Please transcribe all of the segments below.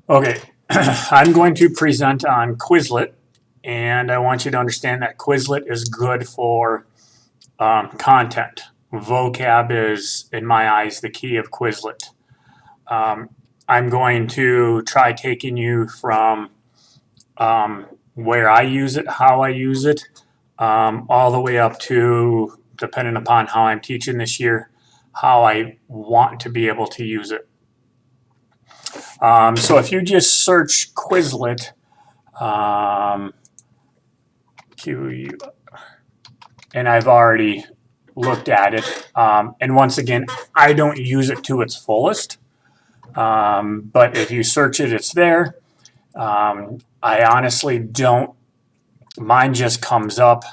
Okay, I'm going to present on Quizlet, and I want you to understand that Quizlet is good for content. Vocab is, in my eyes, the key of Quizlet. Um, I'm going to try taking you from where I use it, how I use it, all the way up to, depending upon how I'm teaching this year, how I want to be able to use it. So if you just search Quizlet, um, and I've already looked at it. And once again, I don't use it to its fullest. But if you search it, it's there. I honestly don't. Mine just comes up.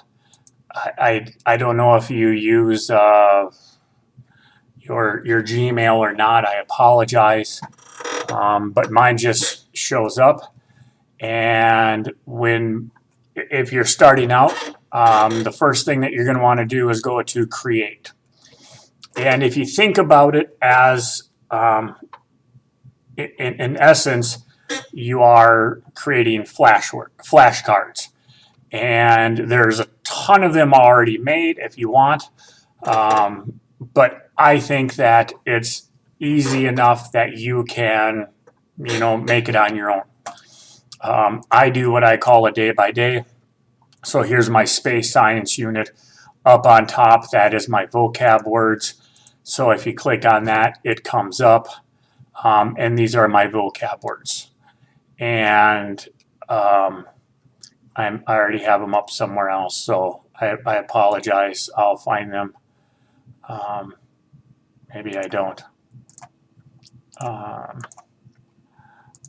I don't know if you use your Gmail or not. I apologize. But mine just shows up. And if you're starting out, the first thing that you're going to want to do is go to create. And if you think about it as, in essence, you are creating flashcards. And there's a ton of them already made if you want. But I think that it's easy enough that you can, make it on your own. I do what I call a day by day. So here's my space science unit. Up on top, that is my vocab words. So if you click on that, it comes up. And these are my vocab words. And I already have them up somewhere else, so I apologize. I'll find them. Maybe I don't.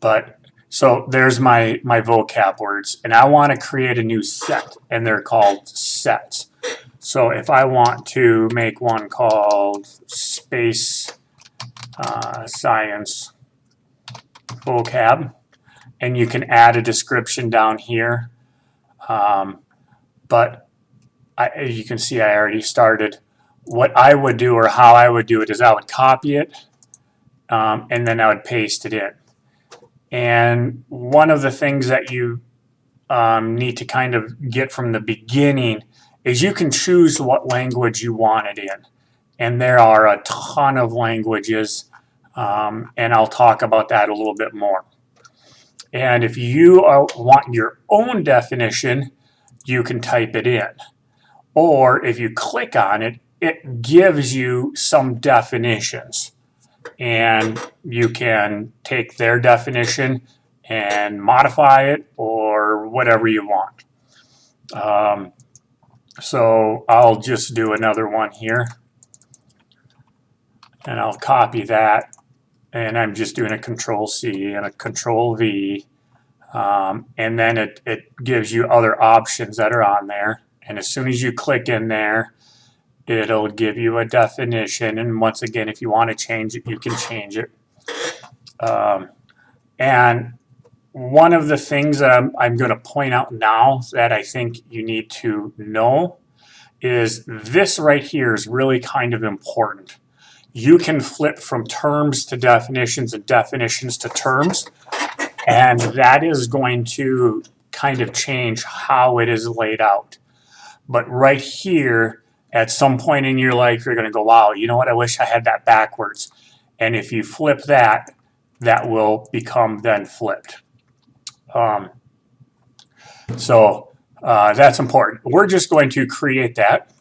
But so there's my vocab words, and I want to create a new set, and they're called sets. So if I want to make one called space science vocab, and you can add a description down here. But you can see I already started. What I would do, or how I would do it, is I would copy it, and then I would paste it in. And one of the things that you need to kind of get from the beginning is you can choose what language you want it in. And there are a ton of languages, and I'll talk about that a little bit more. And if you want your own definition, you can type it in. Or if you click on it, it gives you some definitions. And you can take their definition and modify it or whatever you want. So I'll just do another one here. And I'll copy that. And I'm just doing a Control C and a Control V. And then it gives you other options that are on there. And as soon as you click in there, it'll give you a definition. And once again, if you want to change it, you can change it. And one of the things that I'm going to point out now that I think you need to know is this right here is really kind of important. You can flip from terms to definitions and definitions to terms, and that is going to kind of change how it is laid out. But right here, at some point in your life, you're going to go, wow, you know what? I wish I had that backwards. And if you flip that, that will become then flipped. So that's important. We're just going to create that.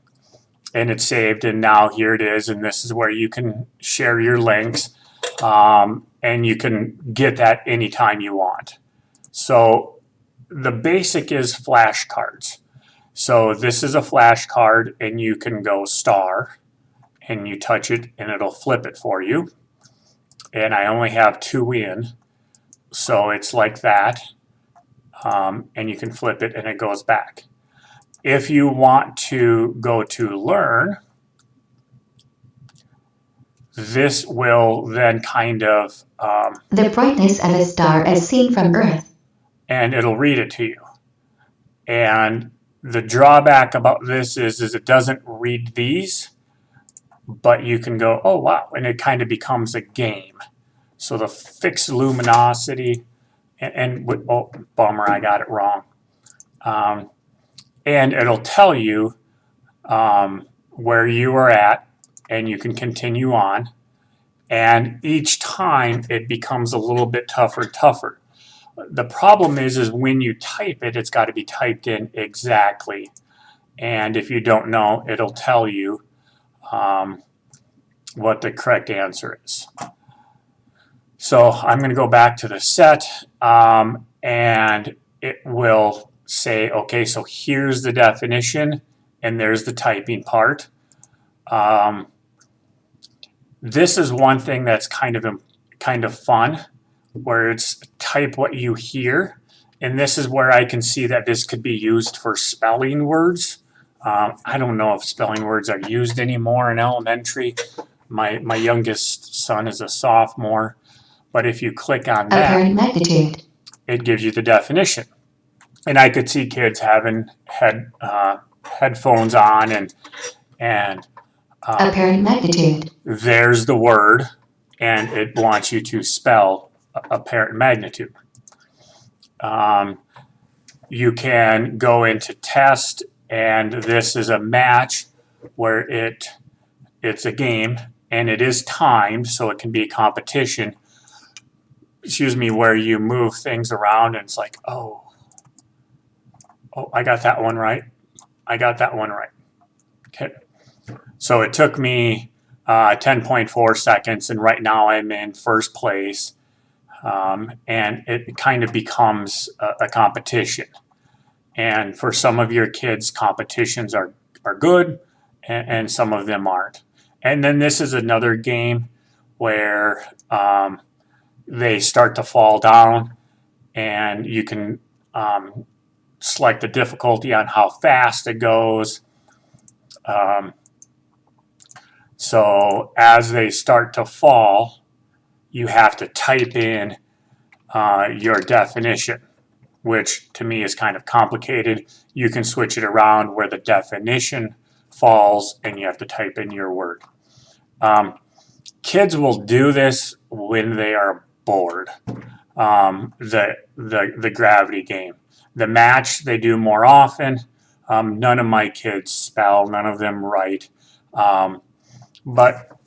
And it's saved, and now here it is, and this is where you can share your links, and you can get that anytime you want. So the basic is flashcards. So this is a flashcard, and you can go star, and you touch it, and it'll flip it for you. And I only have 2 in, so it's like that, and you can flip it, and it goes back. If you want to go to learn, this will then kind of the brightness of a star as seen from Earth. And it'll read it to you. And the drawback about this is it doesn't read these, but you can go, oh wow, and it kind of becomes a game. So the fixed luminosity, oh, bummer, I got it wrong. And it'll tell you where you are at, and you can continue on. And each time it becomes a little bit tougher. The problem is when you type it, it's got to be typed in exactly. And if you don't know, it'll tell you what the correct answer is. So I'm going to go back to the set, and it will say, okay, so here's the definition, and there's the typing part. This is one thing that's kind of fun, where it's type what you hear, and this is where I can see that this could be used for spelling words. I don't know if spelling words are used anymore in elementary. My youngest son is a sophomore, but if you click on that, Apparent magnitude. it gives you the definition. And I could see kids having headphones on, and Apparent magnitude. there's the word, and it wants you to spell apparent magnitude. You can go into test, and this is a match where it's a game, and it is timed, so it can be a competition. Excuse me, where you move things around, and it's like, oh, I got that one right. I got that one right. Okay. So it took me 10.4 seconds, and right now I'm in first place. And it kind of becomes a competition. And for some of your kids, competitions are good, and some of them aren't. And then this is another game where they start to fall down, and you can select the difficulty on how fast it goes. So as they start to fall, you have to type in your definition, which to me is kind of complicated. You can switch it around where the definition falls and you have to type in your word. Kids will do this when they are bored. The gravity game. The match they do more often. None of my kids spell, none of them write. But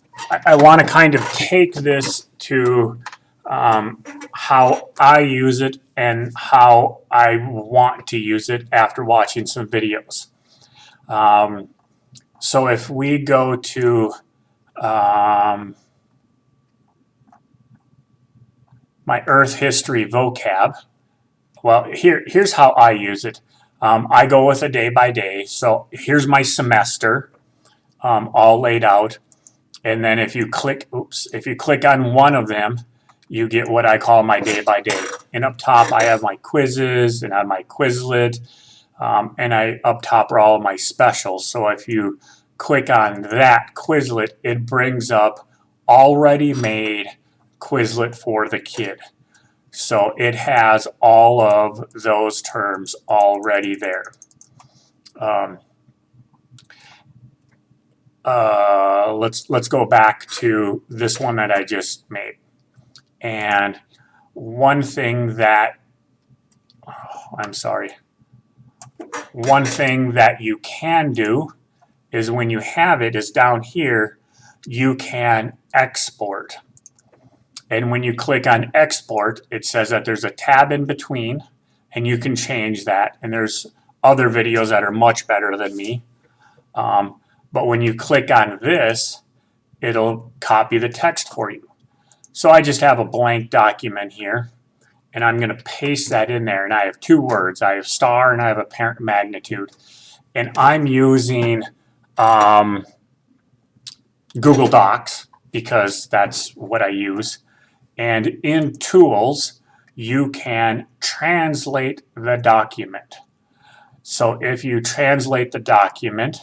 I want to kind of take this to how I use it and how I want to use it after watching some videos. So if we go to my Earth history vocab, well, here's how I use it. I go with a day by day. So here's my semester all laid out. And then if you click on one of them, you get what I call my day by day. And up top, I have my quizzes and I have my Quizlet. And up top are all of my specials. So if you click on that Quizlet, it brings up already made Quizlet for the kid. So it has all of those terms already there. Let's go back to this one that I just made. And one thing that you can do is when you have it is down here, you can export. And when you click on export, it says that there's a tab in between, and you can change that. And there's other videos that are much better than me. But when you click on this, it'll copy the text for you. So I just have a blank document here, and I'm going to paste that in there. And I have two words. I have star and I have apparent magnitude. And I'm using Google Docs because that's what I use. And in Tools, you can translate the document. So if you translate the document,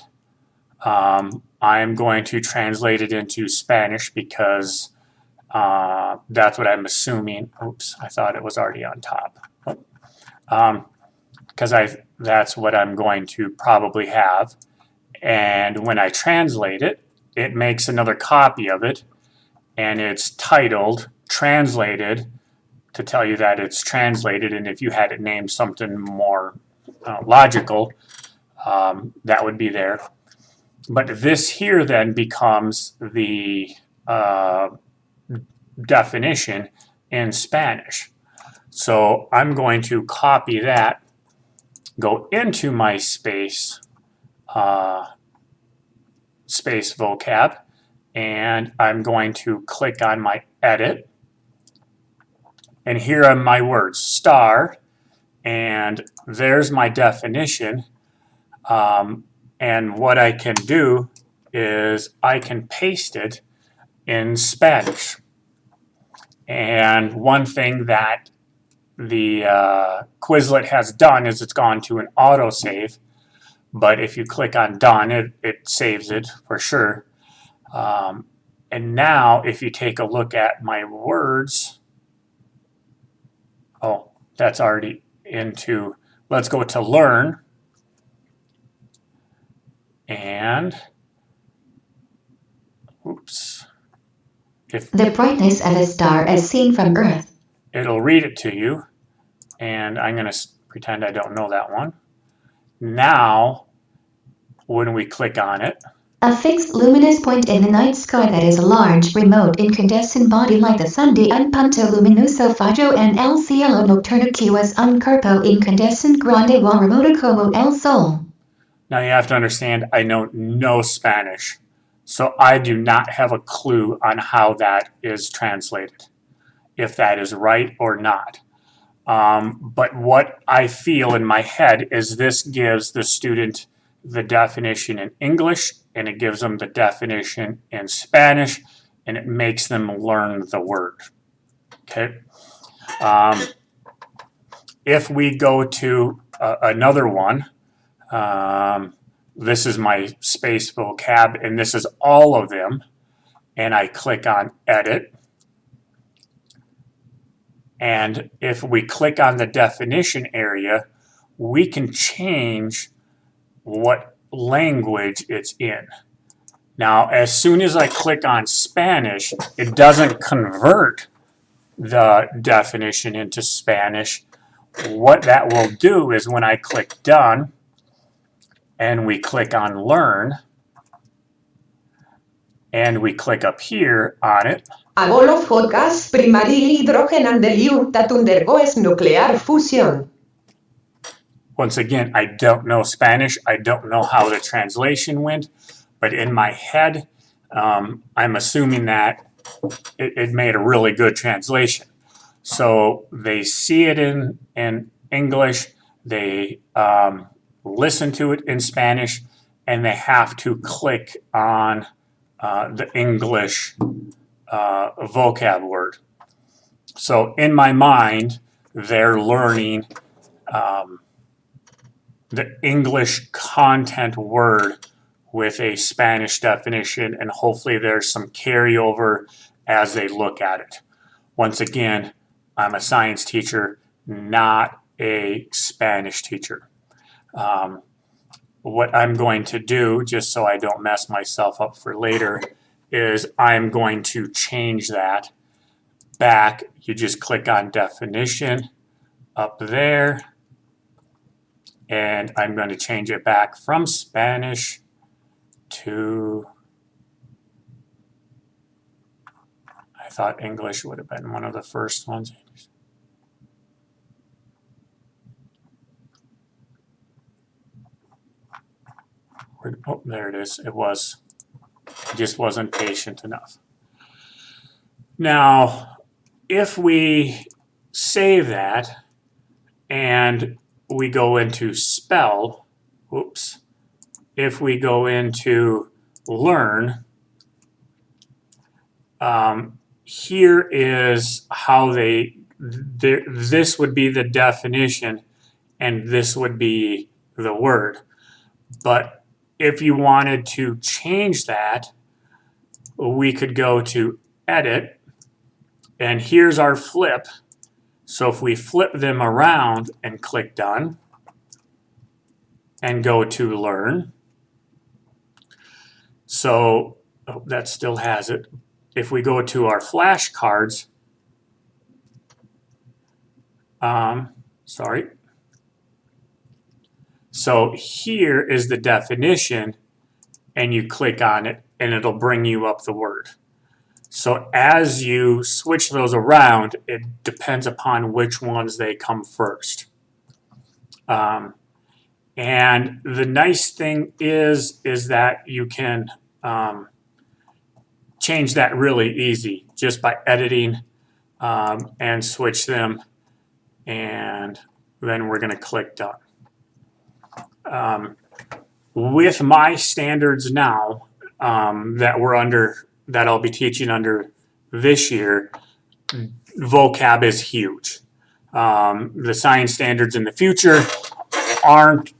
I'm going to translate it into Spanish because that's what I'm assuming. Oops, I thought it was already on top. Because that's what I'm going to probably have. And when I translate it, it makes another copy of it, and it's titled Translated to tell you that it's translated, and if you had it named something more logical, that would be there. But this here then becomes the definition in Spanish. So I'm going to copy that, go into my space vocab, and I'm going to click on my edit. And here are my words, star, and there's my definition. And what I can do is I can paste it in Spanish. And one thing that the Quizlet has done is it's gone to an autosave. But if you click on done, it saves it for sure. And now if you take a look at my words, oh, that's already into, let's go to learn. And, oops. The brightness of a star as seen from Earth. It'll read it to you. And I'm going to pretend I don't know that one. Now, when we click on it, a fixed luminous point in the night sky that is a large, remote, incandescent body like the sun de un punto luminoso fallo en el cielo nocturno que es un cuerpo incandescent grande o remoto como el sol. Now you have to understand, I know no Spanish, so I do not have a clue on how that is translated, if that is right or not. But what I feel in my head is this gives the student the definition in English, and it gives them the definition in Spanish, and it makes them learn the word. Okay. If we go to another one, this is my space vocab, and this is all of them, and I click on edit. And if we click on the definition area, we can change what language it's in. Now, as soon as I click on Spanish, it doesn't convert the definition into Spanish. What that will do is when I click done and we click on learn and we click up here on it, Agolo fod gas primarily hydrogen and helium that undergoes nuclear fusion. once again, I don't know Spanish. I don't know how the translation went, but in my head, I'm assuming that it made a really good translation. So they see it in English, they listen to it in Spanish, and they have to click on the English vocab word. So in my mind, they're learning the English content word with a Spanish definition, and hopefully there's some carryover as they look at it. Once again, I'm a science teacher, not a Spanish teacher. What I'm going to do, just so I don't mess myself up for later, is I'm going to change that back. You just click on definition up there, and I'm going to change it back from Spanish to, I thought English would have been one of the first ones. Oh, there it is. It was. I just wasn't patient enough. Now, if we save that and we go into spell, whoops, if we go into learn, here is how this would be the definition and this would be the word. But if you wanted to change that, we could go to edit, and here's our flip. So if we flip them around and click done and go to learn, so that still has it. If we go to our flashcards, Sorry. So here is the definition, and you click on it, and it'll bring you up the word. So as you switch those around, it depends upon which ones they come first. And the nice thing is that you can change that really easy just by editing and switch them, and then we're going to click done. With my standards now that I'll be teaching under this year, vocab is huge. The science standards in the future aren't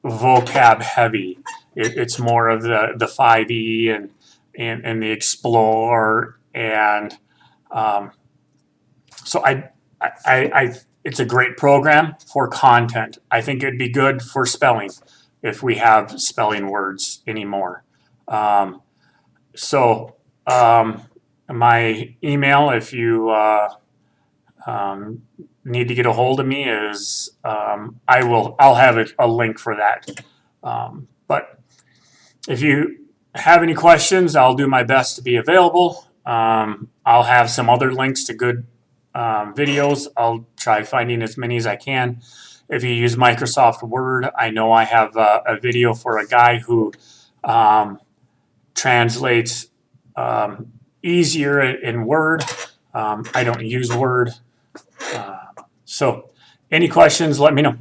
vocab heavy. It's more of the 5E and the explore, and so I it's a great program for content. I think it'd be good for spelling if we have spelling words anymore. My email, if you need to get a hold of me, is I'll have a link for that. But if you have any questions, I'll do my best to be available. I'll have some other links to good videos. I'll try finding as many as I can. If you use Microsoft Word, I know I have a video for a guy who translates easier in Word. I don't use Word. So any questions, let me know.